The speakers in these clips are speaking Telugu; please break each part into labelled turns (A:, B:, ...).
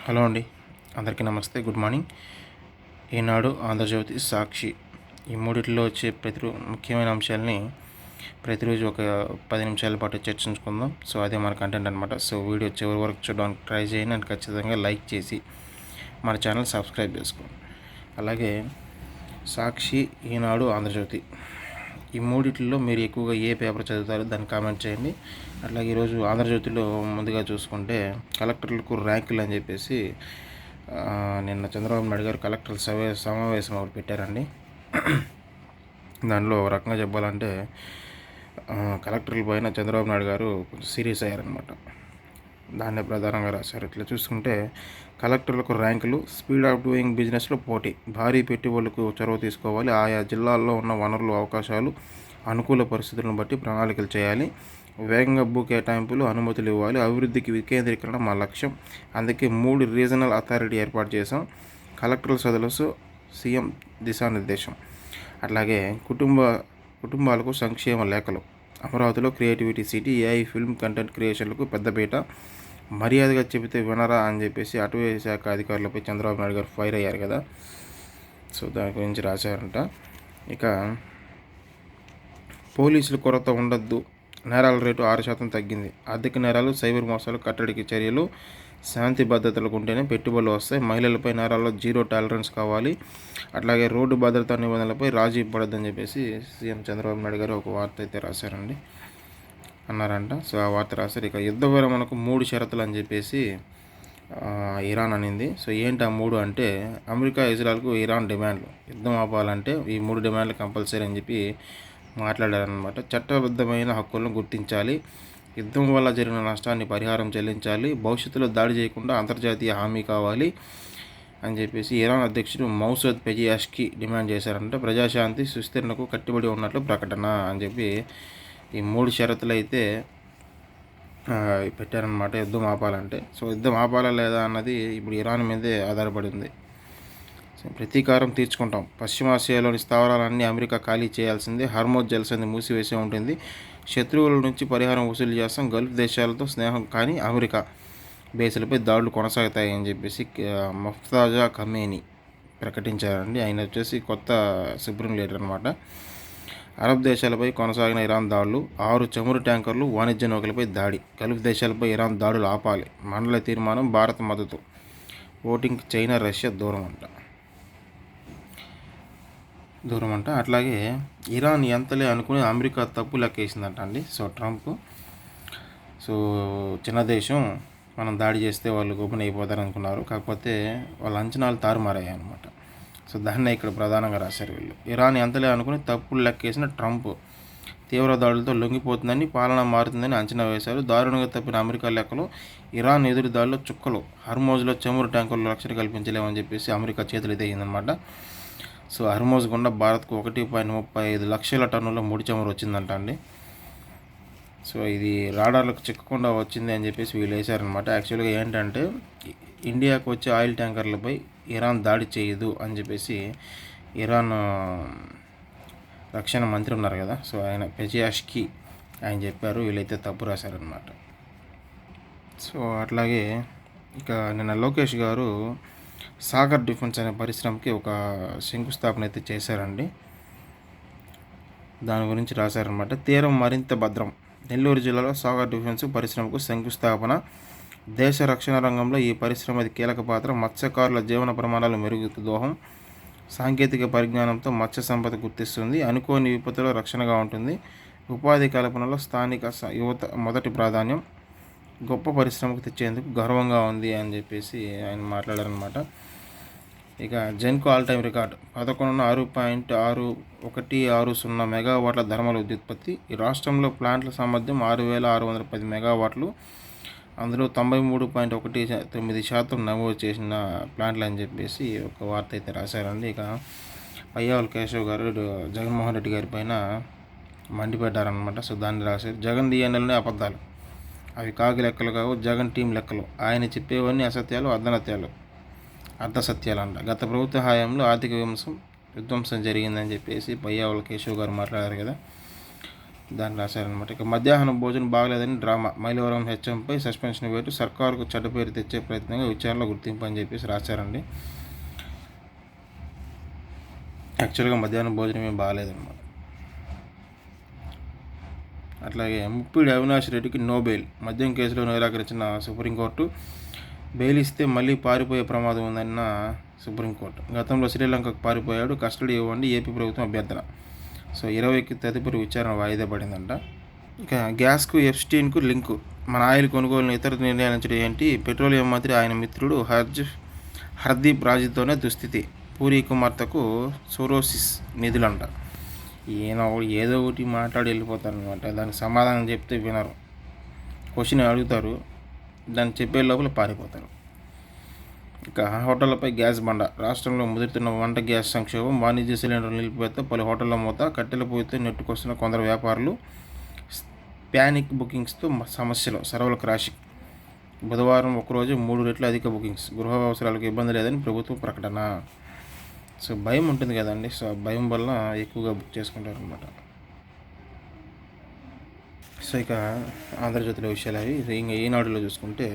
A: హలో అండి, అందరికీ నమస్తే, గుడ్ మార్నింగ్. ఈనాడు, ఆంధ్రజ్యోతి, సాక్షి ఈ మూడిట్లో వచ్చే ముఖ్యమైన అంశాలని ప్రతిరోజు ఒక 10 నిమిషాల పాటు చర్చించుకుందాం. సో అదే మన కంటెంట్ అనమాట. సో వీడియో చివరి వరకు చూడడానికి ట్రై చేయండి అండ్ ఖచ్చితంగా లైక్ చేసి మన ఛానల్ సబ్స్క్రైబ్ చేసుకోండి. అలాగే సాక్షి, ఈనాడు, ఆంధ్రజ్యోతి ఈ మూడిట్లో మీరు ఎక్కువగా ఏ పేపర్ చదువుతారో దాన్ని కామెంట్ చేయండి. అట్లాగే ఈరోజు ఆంధ్రజ్యోతిలో ముందుగా చూసుకుంటే కలెక్టర్లకు ర్యాంకులు అని చెప్పేసి నిన్న చంద్రబాబు నాయుడు గారు కలెక్టర్ల సమావేశం ఒకటి పెట్టారండి. దానిలో ఒక రకంగా చెప్పాలంటే కలెక్టర్ల పైన చంద్రబాబు నాయుడు గారు కొంచెం సీరియస్ అయ్యారనమాట. దాన్నే ప్రధానంగా రాశారు. ఇట్లా చూసుకుంటే కలెక్టర్లకు ర్యాంకులు, స్పీడ్ ఆఫ్ డూయింగ్ బిజినెస్లో పోటీ, భారీ పెట్టుబడులకు చొరవ తీసుకోవాలి, ఆయా జిల్లాల్లో ఉన్న వనరులు, అవకాశాలు, అనుకూల పరిస్థితులను బట్టి ప్రణాళికలు చేయాలి, వేగంగా భూ కేటాయింపులు, అనుమతులు ఇవ్వాలి, అభివృద్ధికి వికేంద్రీకరణ మా లక్ష్యం, అందుకే 3 రీజనల్ అథారిటీ ఏర్పాటు చేశాం, కలెక్టర్ల సదస్సు సీఎం దిశానిర్దేశం. అట్లాగే కుటుంబాలకు సంక్షేమ లేఖలు, అమరావతిలో creativity city, AI film content క్రియేషన్లకు పెద్దపీట, మర్యాదగా చెబితే వినరా అని చెప్పేసి అటవీ శాఖ అధికారులపై చంద్రబాబు నాయుడు గారు ఫైర్ అయ్యారు కదా. సో దాని గురించి రాశారంట. ఇక పోలీసుల కొరత ఉండద్దు, నేరాల రేటు 6% తగ్గింది, ఆర్థిక నేరాలు, సైబర్ మోసాలు కట్టడికి చర్యలు, శాంతి భద్రతలకు ఉంటేనే పెట్టుబడులు వస్తాయి, మహిళలపై నేరాల్లో జీరో టాలరెన్స్ కావాలి, అట్లాగే రోడ్డు భద్రతా నిబంధనలపై రాజీ పడద్దని చెప్పేసి సీఎం చంద్రబాబు నాయుడు గారు ఒక వార్త అయితే రాశారండి, అన్నారంట. సో ఆ వార్త రాశారు. ఇక యుద్ధ విరమణకు 3 షరతులు అని చెప్పేసి ఇరాన్ అనింది. సో ఏంటి ఆ 3 అంటే, అమెరికా, ఇజ్రాయెల్కు ఇరాన్ డిమాండ్లు, యుద్ధం ఆపాలంటే ఈ 3 డిమాండ్లు కంపల్సరీ అని చెప్పి మాట్లాడారనమాట. చట్టబద్ధమైన హక్కులను గుర్తించాలి, యుద్ధం వల్ల జరిగిన నష్టాన్ని పరిహారం చెల్లించాలి, భవిష్యత్తులో దాడి చేయకుండా అంతర్జాతీయ హామీ కావాలి అని చెప్పేసి ఇరాన్ అధ్యక్షుడు మౌసద్ పెజియాష్కి డిమాండ్ చేశారంటే, ప్రజాశాంతి, సుస్థిరణకు కట్టుబడి ఉన్నట్లు ప్రకటన అని చెప్పి ఈ 3 షరతులు అయితే పెట్టారనమాట యుద్ధం ఆపాలంటే. సో యుద్ధం ఆపాలా లేదా అన్నది ఇప్పుడు ఇరాన్ మీదే ఆధారపడింది. ప్రతీకారం తీర్చుకుంటాం, పశ్చిమాసియాలోని స్థావరాలన్నీ అమెరికా ఖాళీ చేయాల్సిందే, హార్మోజ్ జలసంధి మూసివేసే ఉంటుంది, శత్రువుల నుంచి పరిహారం వసూలు చేస్తాం, గల్ఫ్ దేశాలతో స్నేహం కానీ అమెరికా బేసులపై దాడులు కొనసాగుతాయని చెప్పేసి ముఫ్తాజా ఖమేని ప్రకటించారండి. ఆయన వచ్చేసి కొత్త సుప్రీం లీడర్ అనమాట. అరబ్ దేశాలపై కొనసాగిన ఇరాన్ దాడులు, 6 చమురు ట్యాంకర్లు, వాణిజ్య నౌకలపై దాడి, గల్ఫ్ దేశాలపై ఇరాన్ దాడులు ఆపాలి, మండల తీర్మానం, భారత్ మద్దతు, ఓటింగ్ చైనా, రష్యా దూరం అంట. అట్లాగే ఇరాన్ ఎంతలే అనుకుని అమెరికా తప్పు లెక్కేసిందంట అండి. సో ట్రంప్ చిన్న దేశం, మనం దాడి చేస్తే వాళ్ళు గొప్పన అయిపోతారు అనుకున్నారు, కాకపోతే వాళ్ళ అంచనాలు తారుమారయ్యాయి అనమాట. సో దాన్నే ఇక్కడ ప్రధానంగా రాశారు వీళ్ళు. ఇరాన్ ఎంతలే అనుకుని తప్పులు లెక్కేసిన ట్రంప్ తీవ్ర దాడులతో లొంగిపోతుందని, పాలన మారుతుందని అంచనా వేశారు. దారుణంగా తప్పిన అమెరికా లెక్కలు, ఇరాన్ ఎదురు దాడిలో చుక్కలు, హర్మోజ్లో చమురు ట్యాంకులు రక్షణ కల్పించలేమని చెప్పేసి అమెరికా చేతులు ఎత్తేయిందనమాట. సో హర్మోజ్ గుండా భారత్కు 1.35 లక్షల టన్నుల ముడి చమురు వచ్చిందంట అండి. సో ఇది రాడార్లకు చిక్కకుండా వచ్చింది అని చెప్పేసి వీళ్ళు వేశారనమాట. యాక్చువల్గా ఏంటంటే, ఇండియాకు వచ్చే ఆయిల్ ట్యాంకర్లపై ఇరాన్ దాడి చేయదు అని చెప్పేసి ఇరాన్ రక్షణ మంత్రి ఉన్నారు కదా, సో ఆయన పెజియాష్కి ఆయన చెప్పారు, వీళ్ళైతే తప్పు రాశారనమాట. సో అట్లాగే ఇక నిన్న లోకేష్ గారు సాగర్ డిఫెన్స్ అనే పరిశ్రమకి ఒక శంకుస్థాపన అయితే చేశారండి. దాని గురించి రాశారనమాట. తీరం మరింత భద్రం, నెల్లూరు జిల్లాలో సాగర్ డిఫెన్స్ పరిశ్రమకు శంకుస్థాపన, దేశ రక్షణ రంగంలో ఈ పరిశ్రమది కీలక పాత్ర, మత్స్యకారుల జీవన ప్రమాణాలు మెరుగుకు దోహం, సాంకేతిక పరిజ్ఞానంతో మత్స్య సంపద గుర్తిస్తుంది, అనుకోని విపత్తులో రక్షణగా ఉంటుంది, ఉపాధి కల్పనలో స్థానిక యువత మొదటి ప్రాధాన్యం, గొప్ప పరిశ్రమకు తెచ్చేందుకు గర్వంగా ఉంది అని చెప్పేసి ఆయన మాట్లాడారనమాట. ఇక జెన్కో ఆల్ టైమ్ రికార్డు 11.61660 మెగావాట్ల థర్మల్ విద్యుత్పత్తి, ఈ రాష్ట్రంలో ప్లాంట్ల సామర్థ్యం 6610 మెగావాట్లు, అందులో 93.19% నమోదు చేసిన ప్లాంట్లు అని చెప్పేసి ఒక వార్త అయితే రాశారండి. ఇక పయ్యావుల కేశవ్ గారు జగన్మోహన్ రెడ్డి గారి పైన మండిపెట్టారనమాట. సో దాన్ని రాశారు. జగన్ డిఎన్ఎల్ని అబద్ధాలు, అవి కాకి లెక్కలు కావు, జగన్ టీం లెక్కలు, ఆయన చెప్పేవన్నీ అసత్యాలు, అర్ధసత్యాలు అంట. గత ప్రభుత్వ హయాంలో ఆర్థిక విధ్వంసం జరిగిందని చెప్పేసి పయ్యావుల కేశవ్ గారు మాట్లాడారు కదా. దాన్ని రాశారనమాట. ఇక మధ్యాహ్నం భోజనం బాగలేదని డ్రామా, మైలవరం హెచ్ఎంపై సస్పెన్షన్ వేటు, సర్కారుకు చెడ్డ పేరు తెచ్చే ప్రయత్నంగా విచారణలో గుర్తింపు అని చెప్పేసి రాశారండి. యాక్చువల్గా మధ్యాహ్నం భోజనం ఏం బాగాలేదన్నమాట. అట్లాగే ముప్పిడి అవినాష్ రెడ్డికి నో బెయిల్, మద్యం కేసులో నిరాకరించిన సుప్రీంకోర్టు. బెయిల్ ఇస్తే మళ్ళీ పారిపోయే ప్రమాదం ఉందన్న సుప్రీంకోర్టు. గతంలో శ్రీలంకకు పారిపోయాడు, కస్టడీ ఇవ్వండి ఏపీ ప్రభుత్వం అభ్యర్థన. సో 20కి తదుపరి విచారణ వాయిదా పడిందంట. ఇక గ్యాస్కు ఎఫ్స్టీన్కు లింకు, మన ఆయిల్ కొనుగోలును ఇతర నిర్ణయించడం ఏంటి, పెట్రోలియం మంత్రి ఆయన మిత్రుడు హర్దీప్ రాజుతోనే దుస్థితి, పూరి కుమార్తెకు సోరోసిస్ నిధులంట. ఈయన ఏదో ఒకటి మాట్లాడి వెళ్ళిపోతారనమాట. దానికి సమాధానం చెప్తే వినరు, క్వశ్చన్ అడుగుతారు, దాన్ని చెప్పే లోపల పారిపోతారు. ఇక హోటళ్లపై గ్యాస్ బండ, రాష్ట్రంలో ముదురుతున్న వంట గ్యాస్ సంక్షోభం, వాణిజ్య సిలిండర్లు నిలిపివేత, పలు హోటళ్ల మూత, కట్టెల పొయ్యితో నెట్టుకొస్తున్న కొందరు వ్యాపారులు, ప్యానిక్ బుకింగ్స్తో సమస్యలు, సర్వల క్రాషింగ్. బుధవారం ఒకరోజు 3 రెట్లు అధిక బుకింగ్స్, గృహ అవసరాలకు ఇబ్బంది లేదని ప్రభుత్వం ప్రకటన. సో భయం ఉంటుంది కదండి, సో భయం వల్ల ఎక్కువగా బుక్ చేసుకుంటారు అనమాట. సో ఇక ఆంధ్రజ్యోతిలో విషయాలు అవి. ఇంకా ఈనాడులో చూసుకుంటే,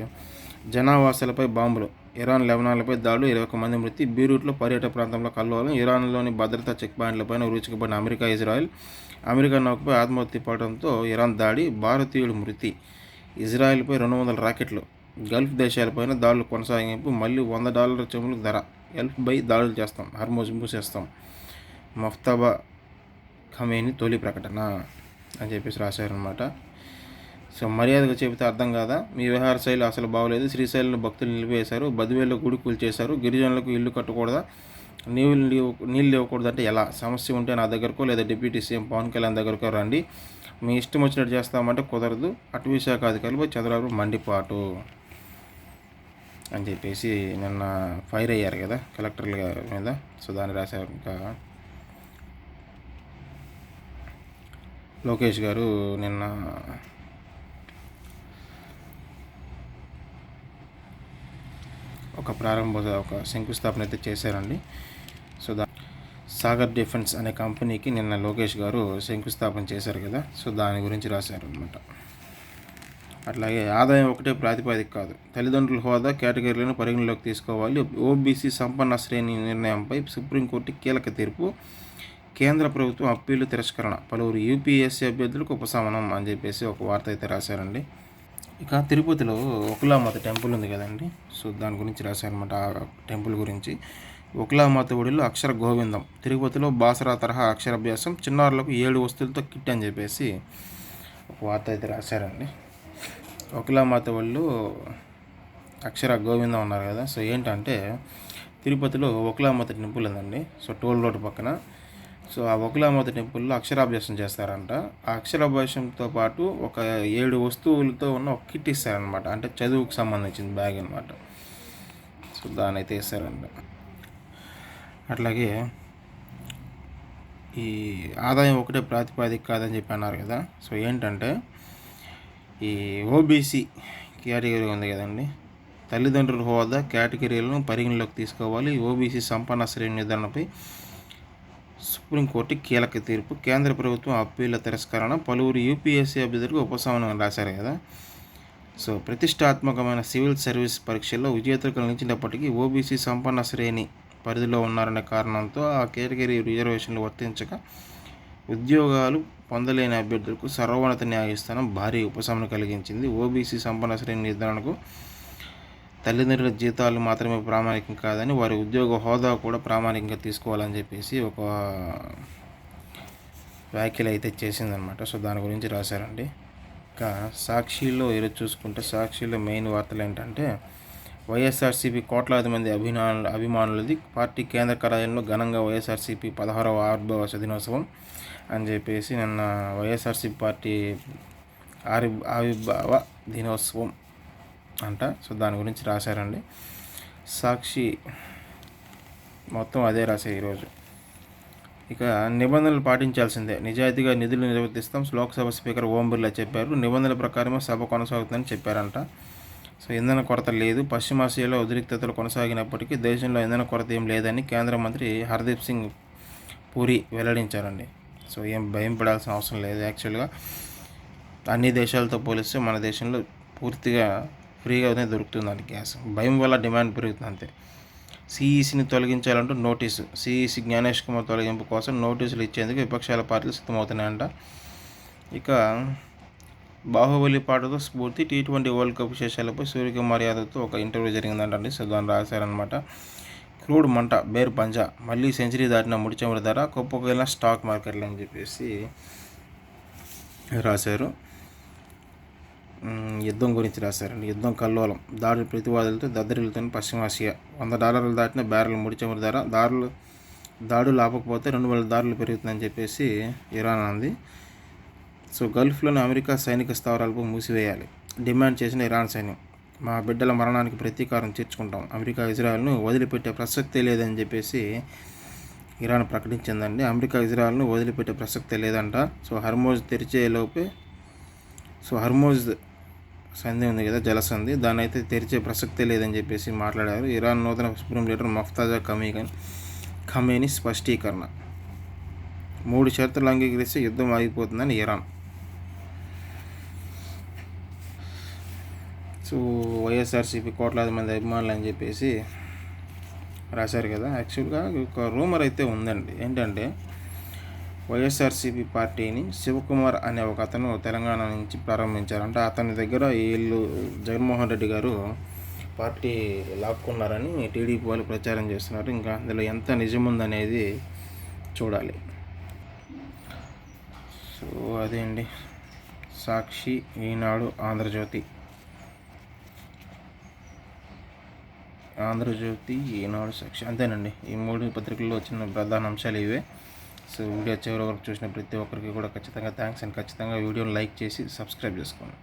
A: జనావాసాలపై బాంబులు, ఇరాన్ లెబనాన్లపై దాడులు, 21 మంది మృతి, బీరూట్లో పర్యాటక ప్రాంతంలో కల్లోలం, ఇరాన్లోని భద్రతా చెక్ పాయింట్లపైన ఉరుచుకుపడిన అమెరికా ఇజ్రాయెల్, అమెరికా నౌకపై ఆత్మహత్య పడటంతో ఇరాన్ దాడి, భారతీయుడు మృతి, ఇజ్రాయెల్పై 200 రాకెట్లు, గల్ఫ్ దేశాలపైన దాడులు కొనసాగింపు, మళ్ళీ $100 చెములు ధర, గల్ఫ్పై దాడులు చేస్తాం, హర్మోజ్ మూసేస్తాం, మఫ్తాబా ఖమేని తొలి ప్రకటన అని చెప్పేసి రాశారనమాట. సో మర్యాదగా చెబితే అర్థం కాదా, మీ వ్యవహార శైలి అసలు బాగోలేదు, శ్రీశైలంలో భక్తులు నిలిపేశారు, బద్వేల్లో గుడి కూల్చేశారు, గిరిజనులకు ఇల్లు కట్టకూడదా, నీళ్ళు ఇవ్వకూడదంటే ఎలా, సమస్య ఉంటే నా దగ్గరకో లేదా డిప్యూటీ సీఎం పవన్ కళ్యాణ్ దగ్గరకో రండి, మీ ఇష్టం వచ్చినట్టు చేస్తామంటే కుదరదు, అటవీ శాఖ అధికారులపై చంద్రబాబు మండిపాటు అని చెప్పేసి నిన్న ఫైర్ అయ్యారు కదా కలెక్టర్ల మీద. సో దాన్ని రాశారు. ఇంకా లోకేష్ గారు నిన్న ఒక శంకుస్థాపన అయితే చేశారండి. సో సాగర్ డిఫెన్స్ అనే కంపెనీకి నిన్న లోకేష్ గారు శంకుస్థాపన చేశారు కదా, సో దాని గురించి రాశారు అనమాట. అట్లాగే ఆదాయం ఒకటే ప్రాతిపదిక కాదు, తల్లిదండ్రుల హోదా కేటగిరీలను పరిగణలోకి తీసుకోవాలి, ఓబీసీ సంపన్న శ్రేణి నిర్ణయంపై సుప్రీంకోర్టు కీలక తీర్పు, కేంద్ర ప్రభుత్వం అప్పీలు తిరస్కరణ, పలువురు యూపీఎస్సీ అభ్యర్థులకు ఉపశమనం అని చెప్పేసి ఒక వార్త అయితే రాశారండి. ఇక తిరుపతిలో ఒకలామాత టెంపుల్ ఉంది కదండి, సో దాని గురించి రాశారనమాట. ఆ టెంపుల్ గురించి, ఒకలామాత ఒడిలో అక్షర గోవిందం, తిరుపతిలో బాసరా తరహా అక్షరాభ్యాసం, చిన్నారులకు 7 వస్తువులతో కిట్ అని చెప్పేసి ఒక వార్త అయితే రాశారండి. ఒకలామాత ఒడిలో అక్షర గోవిందం ఉన్నారు కదా, సో ఏంటంటే తిరుపతిలో ఒకలామాత టెంపుల్ ఉందండి, సో టోల్ రోడ్ పక్కన. సో ఆ ఒకలామాత టెంపుల్లో అక్షరాభ్యాసం చేస్తారంట. ఆ అక్షరాభ్యాసంతో పాటు ఒక 7 వస్తువులతో ఉన్న ఒక కిట్ ఇస్తారనమాట, అంటే చదువుకు సంబంధించిన బ్యాగ్ అనమాట. సో దాని అయితే ఇస్తారంట. అట్లాగే ఈ ఆదాయం ఒకటే ప్రాతిపదిక కాదని చెప్పి అన్నారు కదా, సో ఏంటంటే ఈ ఓబీసీ కేటగిరీ ఉంది కదండి, తల్లిదండ్రుల హోదా కేటగిరీలను పరిగణలోకి తీసుకోవాలి, ఓబీసీ సంపన్న శ్రేణి నిర్ధారణపై సుప్రీంకోర్టు కీలక తీర్పు, కేంద్ర ప్రభుత్వం అప్పీల తిరస్కరణ, పలువురు యూపీఎస్సీ అభ్యర్థులకు ఉపశమనం రాశారు కదా. సో ప్రతిష్టాత్మకమైన సివిల్ సర్వీస్ పరీక్షల్లో విజేతలు కలిగించినప్పటికీ ఓబీసీ సంపన్న శ్రేణి పరిధిలో ఉన్నారనే కారణంతో ఆ కేటగిరీ రిజర్వేషన్లు వర్తించక ఉద్యోగాలు పొందలేని అభ్యర్థులకు సర్వోన్నత న్యాయస్థానం భారీ ఉపశమనం కలిగించింది. ఓబీసీ సంపన్న శ్రేణి నిర్ధారణకు తల్లిదండ్రుల జీతాలు మాత్రమే ప్రామాణికం కాదని, వారి ఉద్యోగ హోదా కూడా ప్రామాణికంగా తీసుకోవాలని చెప్పేసి ఒక వ్యాఖ్యలు అయితే చేసిందనమాట. సో దాని గురించి రాశారండి. ఇంకా సాక్షిలో ఈరోజు చూసుకుంటే, సాక్షిలో మెయిన్ వార్తలు ఏంటంటే, వైఎస్ఆర్సీపీ కోట్లాది మంది అభిమానులది పార్టీ కేంద్ర కార్యాలయంలో ఘనంగా వైఎస్ఆర్సీపీ 16వ ఆవిర్భావ దినోత్సవం అని చెప్పేసి నిన్న వైఎస్ఆర్సీపీ పార్టీ ఆవిర్భావ దినోత్సవం అంట. సో దాని గురించి రాశారండి. సాక్షి మొత్తం అదే రాశారు ఈరోజు. ఇక నిబంధనలు పాటించాల్సిందే, నిజాయితీగా నిధులు నిర్వర్తిస్తాం, లోక్సభ స్పీకర్ ఓం బిర్లా చెప్పారు. నిబంధనల ప్రకారమే సభ కొనసాగుతుందని చెప్పారంట. సో ఇంధన కొరత లేదు, పశ్చిమాసియాలో ఉద్రిక్తతలు కొనసాగినప్పటికీ దేశంలో ఇంధన కొరత ఏం లేదని కేంద్ర మంత్రి హర్దీప్ సింగ్ పూరి వెల్లడించారండి. సో ఏం భయం పడాల్సిన అవసరం లేదు. యాక్చువల్గా అన్ని దేశాలతో పోలిస్తే మన దేశంలో పూర్తిగా ఫ్రీగానే దొరుకుతుంది గ్యాస్. భయం వల్ల డిమాండ్ పెరుగుతుంది అంతే. సిఈసిని తొలగించాలంటూ నోటీసు. సిఈసి జ్ఞానేష్ కుమార్ తొలగింపు కోసం నోటీసులు ఇచ్చేందుకు విపక్షాల పార్టీలు సిద్ధమవుతున్నాయంట. ఇక బాహుబలి పాటతో స్ఫూర్తి T20 వరల్డ్ కప్ విశేషాలపై సూర్యకుమార్ యాదవ్తో ఒక ఇంటర్వ్యూ జరిగిందంటండి. సో దాన్ని రాశారనమాట. క్రూడ్ మంట బేర్ పంజా, మళ్ళీ సెంచరీ దాటిన ముడి చమురు ధర కుప్పకైన స్టాక్ మార్కెట్లు అని చెప్పేసి రాశారు. యుద్ధం గురించి రాశారండి. యుద్ధం కల్లోలం, దాడుల ప్రతివాదులతో దద్దరిల్లుతున్న పశ్చిమాసియా. $100 దాటిన బ్యారెల్ ముడి చమురు ధర, దాడులు ఆపకపోతే $2,000 పెరుగుతుందని చెప్పేసి ఇరాన్ అంది. సో గల్ఫ్లోని అమెరికా సైనిక స్థావరాలపై మూసివేయాలి డిమాండ్ చేసిన ఇరాన్ సైన్యం. మా బిడ్డల మరణానికి ప్రతీకారం తీర్చుకుంటాం, అమెరికా ఇజ్రాయెల్ను వదిలిపెట్టే ప్రసక్తే లేదని చెప్పేసి ఇరాన్ ప్రకటించిందండి. అమెరికా ఇజ్రాయెల్ను వదిలిపెట్టే ప్రసక్తే లేదంట. సో హర్మోజ్ తెరిచేలోపే హర్మోజ్ సంధి ఉంది కదా, జలసంధి, దాన్ని అయితే తెరిచే ప్రసక్తే లేదని చెప్పేసి మాట్లాడారు. ఇరాన్ నూతన సుప్రీం లీడర్ మఫ్తాజా ఖమేనీ స్పష్టీకరణ. 3 షరతులు అంగీకరిస్తే యుద్ధం ఆగిపోతుందని ఇరాన్. సో వైఎస్ఆర్సీపీ కోట్లాది మంది అభిమానులు అని చెప్పేసి రాశారు కదా. యాక్చువల్గా ఒక రూమర్ అయితే ఉందండి. ఏంటంటే వైఎస్ఆర్సీపీ పార్టీని శివకుమార్ అనే ఒక అతను తెలంగాణ నుంచి ప్రారంభించారంటే అతని దగ్గర వీళ్ళు జగన్మోహన్ రెడ్డి గారు పార్టీ లాక్కున్నారని టీడీపీ వాళ్ళు ప్రచారం చేస్తున్నారు. ఇంకా అందులో ఎంత నిజముందనేది చూడాలి. సో అదే అండి. సాక్షి, ఈనాడు, ఆంధ్రజ్యోతి, ఈనాడు, సాక్షి, అంతేనండి. ఈ 3 పత్రికల్లో వచ్చిన ప్రధాన అంశాలు ఇవే. సో వీడియో చివరి వరకు చూసిన ప్రతి ఒక్కరికి కూడా ఖచ్చితంగా థ్యాంక్స్. అండ్ ఖచ్చితంగా వీడియోని లైక్ చేసి సబ్స్క్రైబ్ చేసుకోండి.